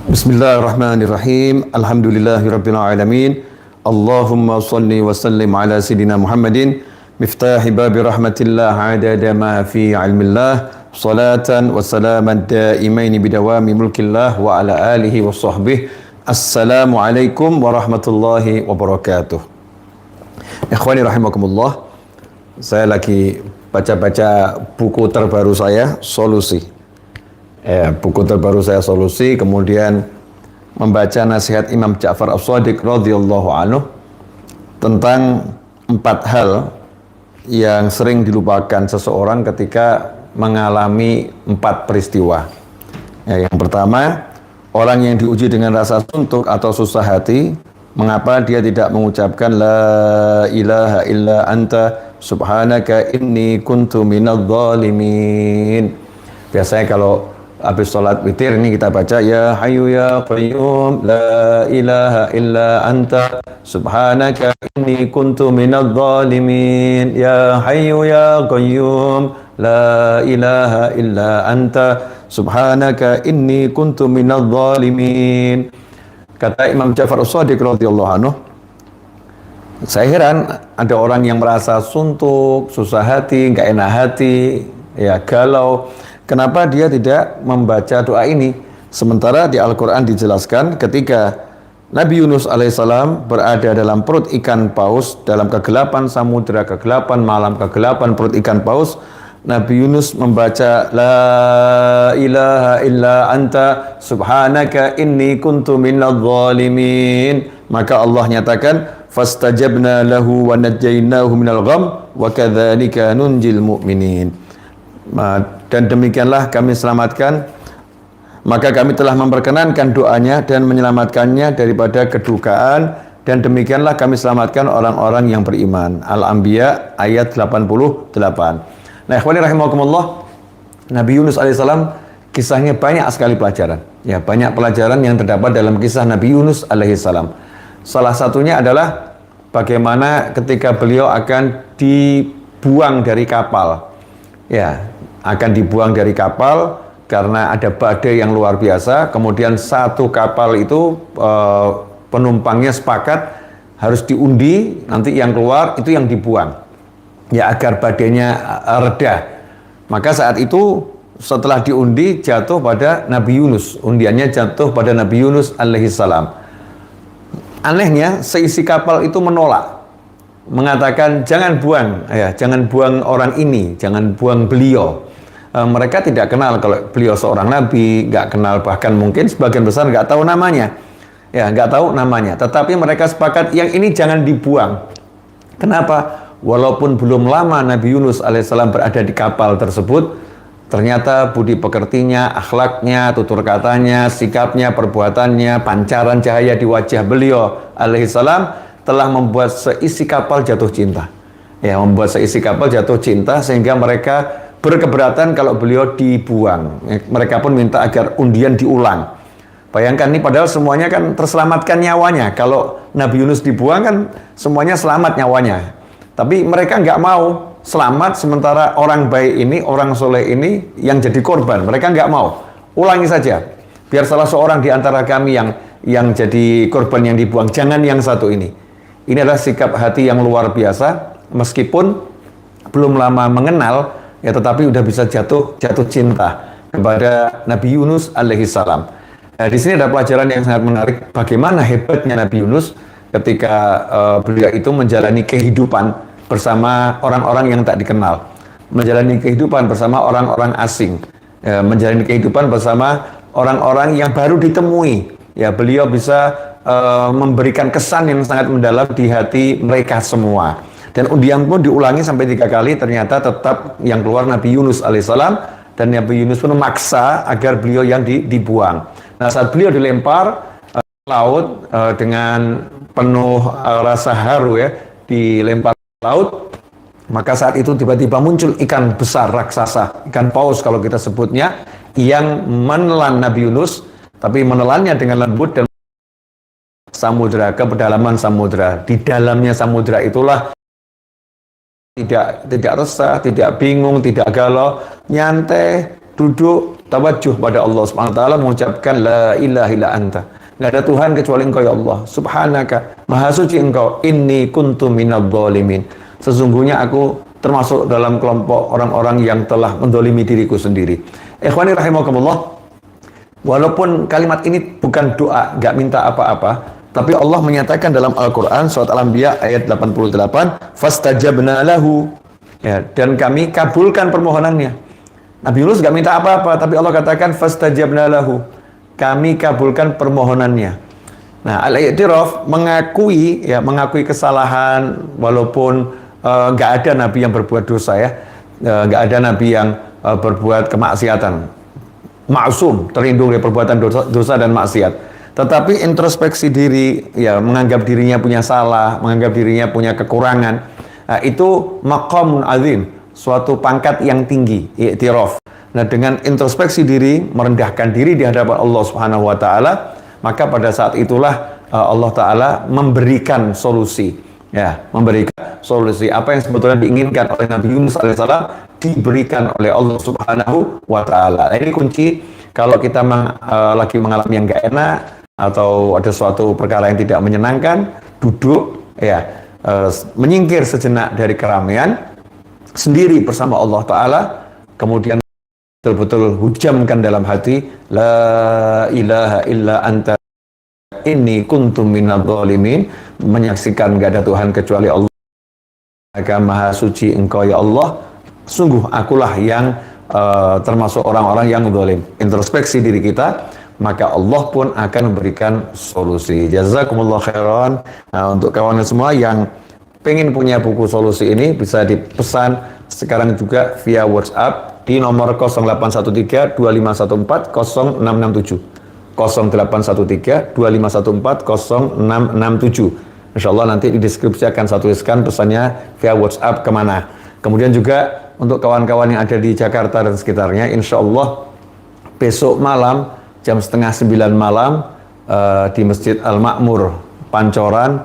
Bismillahirrahmanirrahim. Alhamdulillahirabbil alamin. Allahumma shalli wa sallim ala sayidina Muhammadin miftahi babi rahmatillah adada ma fi ilmillah salatan wa salaman daimaini bidawami mulkillah wa ala alihi wa sahbihi. Assalamualaikum warahmatullahi wabarakatuh. Ikhwani rahimakumullah. Saya lagi baca-baca buku terbaru saya, Solusi. Buku terbaru saya Solusi, kemudian membaca nasihat Imam Ja'far As-Shadiq radhiyallahu anhu tentang 4 hal yang sering dilupakan seseorang ketika mengalami 4 peristiwa. Yang pertama, orang yang diuji dengan rasa suntuk atau susah hati, mengapa dia tidak mengucapkan la ilaha illa anta subhanaka inni kuntu minadh dhalimin. Biasanya kalau habis sholat witir ini kita baca ya hayyu ya qayyum la ilaha illa anta subhanaka inni kuntu minadh dhalimin, ya hayyu ya qayyum la ilaha illa anta subhanaka inni kuntu minadh dhalimin. Kata Imam Ja'far As-Shadiq radhiyallahu anhu, saya heran ada orang yang merasa suntuk, susah hati, enggak enak hati, ya galau. Kenapa dia tidak membaca doa ini? Sementara di Al-Quran dijelaskan ketika Nabi Yunus alaihissalam berada dalam perut ikan paus, dalam kegelapan samudera, kegelapan malam, kegelapan perut ikan paus, Nabi Yunus membaca la ilaha illa anta subhanaka inni kuntu minadh dhalimin. Maka Allah nyatakan fastajabna lahu wa najjaynahu minal gham wa kadzalika nunjil mu'minin. Dan demikianlah kami selamatkan, maka kami telah memperkenankan doanya dan menyelamatkannya daripada kedukaan, dan demikianlah kami selamatkan orang-orang yang beriman. Al-Anbiya ayat 88. Nah, ikhwani rahimakumullah, Nabi Yunus alaihissalam kisahnya banyak sekali pelajaran. Ya, banyak pelajaran yang terdapat dalam kisah Nabi Yunus alaihissalam. Salah satunya adalah bagaimana ketika beliau akan dibuang dari kapal. Ya, akan dibuang dari kapal karena ada badai yang luar biasa. Kemudian satu kapal itu penumpangnya sepakat harus diundi, nanti yang keluar itu yang dibuang, ya agar badainya reda. Maka saat itu setelah diundi jatuh pada Nabi Yunus, undiannya jatuh pada Nabi Yunus alaihissalam. Anehnya seisi kapal itu menolak, mengatakan jangan buang, ya jangan buang orang ini, jangan buang beliau. Mereka tidak kenal kalau beliau seorang nabi, nggak kenal, bahkan mungkin sebagian besar nggak tahu namanya, ya nggak tahu namanya. Tetapi mereka sepakat yang ini jangan dibuang. Kenapa? Walaupun belum lama Nabi Yunus alaihissalam berada di kapal tersebut, ternyata budi pekertinya, akhlaknya, tutur katanya, sikapnya, perbuatannya, pancaran cahaya di wajah beliau alaihissalam telah membuat seisi kapal jatuh cinta. Ya, membuat seisi kapal jatuh cinta sehingga mereka berkeberatan kalau beliau dibuang. Mereka pun minta agar undian diulang. Bayangkan nih, padahal semuanya kan terselamatkan nyawanya. Kalau Nabi Yunus dibuang kan semuanya selamat nyawanya. Tapi mereka nggak mau selamat, sementara orang baik ini, orang soleh ini yang jadi korban. Mereka nggak mau. Ulangi saja. Biar salah seorang di antara kami yang jadi korban yang dibuang. Jangan yang satu ini. Ini adalah sikap hati yang luar biasa. Meskipun belum lama mengenal, ya tetapi udah bisa jatuh cinta kepada Nabi Yunus alaihissalam. Nah, di sini ada pelajaran yang sangat menarik, bagaimana hebatnya Nabi Yunus ketika beliau itu menjalani kehidupan bersama orang-orang yang tak dikenal, menjalani kehidupan bersama orang-orang asing, ya, menjalani kehidupan bersama orang-orang yang baru ditemui. Ya, beliau bisa memberikan kesan yang sangat mendalam di hati mereka semua. Dan undian pun diulangi sampai 3 kali, ternyata tetap yang keluar Nabi Yunus alaihissalam, dan Nabi Yunus pun memaksa agar beliau yang dibuang. Nah, saat beliau dilempar laut dengan penuh rasa haru, ya, dilempar laut, maka saat itu tiba-tiba muncul ikan besar raksasa, ikan paus kalau kita sebutnya, yang menelan Nabi Yunus, tapi menelannya dengan lembut dan samudera, ke pedalaman samudera. Di dalamnya samudera itulah tidak resah, tidak bingung, tidak galau, nyantai, duduk tawajuh pada Allah Subhanahu wa taala mengucapkan la ilaha illa anta. Enggak ada Tuhan kecuali Engkau ya Allah. Subhanaka, maha suci Engkau. Inni kuntu minadh dhalimin. Sesungguhnya aku termasuk dalam kelompok orang-orang yang telah mendolimi diriku sendiri. Ikhwani rahimakumullah. Walaupun kalimat ini bukan doa, nggak minta apa-apa, tapi Allah menyatakan dalam Al-Quran surat Al-Anbiya ayat 88, fastajabna lahu, ya, dan kami kabulkan permohonannya. Nabi Yunus nggak minta apa-apa, tapi Allah katakan fastajabna lahu, kami kabulkan permohonannya. Nah, al-i'tiraf mengakui kesalahan, walaupun nggak ada nabi yang berbuat dosa, ya, nggak ada nabi yang berbuat kemaksiatan, maksum, terlindung dari perbuatan dosa dan maksiat. Tetapi introspeksi diri, ya, menganggap dirinya punya salah, menganggap dirinya punya kekurangan, nah, itu maqamun azim, suatu pangkat yang tinggi, i'tiraf. Nah, dengan introspeksi diri, merendahkan diri di hadapan Allah Subhanahu wa taala, maka pada saat itulah Allah taala memberikan solusi. Ya, memberikan solusi apa yang sebetulnya diinginkan oleh Nabi Yunus alaihissalam diberikan oleh Allah Subhanahu wa taala. Nah, ini kunci kalau kita lagi mengalami yang gak enak atau ada suatu perkara yang tidak menyenangkan, duduk, ya, menyingkir sejenak dari keramaian sendiri bersama Allah taala, kemudian betul-betul hujamkan dalam hati la ilaha illa anta inni kuntu minadh dhalimin, menyaksikan gak ada Tuhan kecuali Allah, maka maha suci Engkau ya Allah, sungguh akulah yang termasuk orang-orang yang zalim. Introspeksi diri kita, maka Allah pun akan memberikan solusi. Jazakumullah khairan. Nah, untuk kawan semua yang pengen punya buku solusi ini, bisa dipesan sekarang juga via WhatsApp di nomor 0813 2514 0667. 0813 2514 0667. Insyaallah nanti di deskripsi akan saya tuliskan pesannya via WhatsApp kemana. Kemudian juga untuk kawan-kawan yang ada di Jakarta dan sekitarnya, insyaallah besok malam jam 8:30 malam di Masjid Al-Ma'mur Pancoran,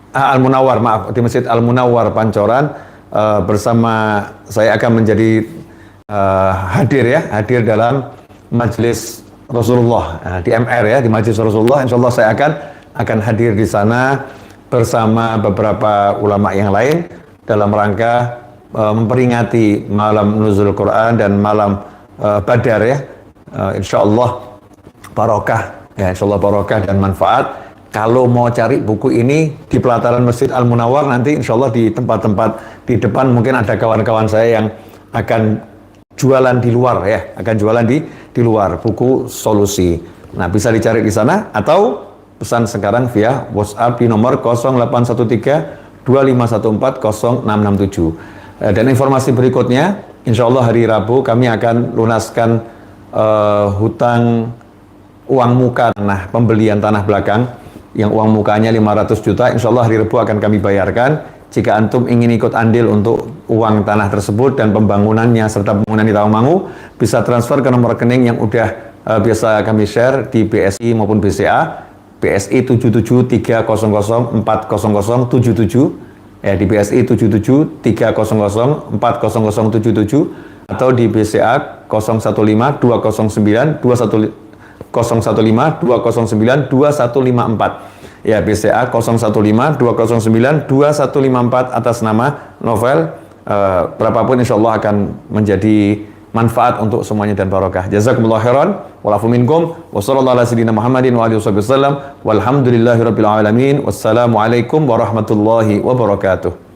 Al-Munawwar, maaf, di Masjid Al-Munawwar Pancoran, bersama saya akan menjadi hadir dalam majelis Rasulullah, di MR, ya, di Majelis Rasulullah. Insyaallah saya akan hadir di sana bersama beberapa ulama yang lain dalam rangka memperingati malam nuzul Quran dan malam Badar, ya. Insyaallah barokah, ya, insyaallah barokah dan manfaat. Kalau mau cari buku ini di pelataran Masjid Al-Munawwar, nanti insyaallah di tempat-tempat di depan mungkin ada kawan-kawan saya yang akan jualan di luar, ya, akan jualan di luar buku solusi. Nah, bisa dicari di sana atau pesan sekarang via WhatsApp di nomor 0813 2514 0667. Dan informasi berikutnya, insya Allah hari Rabu kami akan lunaskan hutang uang muka tanah, pembelian tanah belakang yang uang mukanya 500 juta. Insya Allah hari Rabu akan kami bayarkan. Jika antum ingin ikut andil untuk uang tanah tersebut dan pembangunannya serta pembangunan di Tawangmangu, bisa transfer ke nomor rekening yang udah biasa kami share di BSI maupun BCA. BSI 7730040077, ya, di BSI 7730040077, atau di BCA 0152092154, ya, BCA 0152092154 atas nama Novel. Berapapun insyaallah akan menjadi manfaat untuk semuanya dan barokah. Jazakumullah khairan walafu minkum wa sallallahu ala sayyidina Muhammadin wa alihi wasallam walhamdulillahirabbil alamin. Wassalamualaikum warahmatullahi wabarakatuh.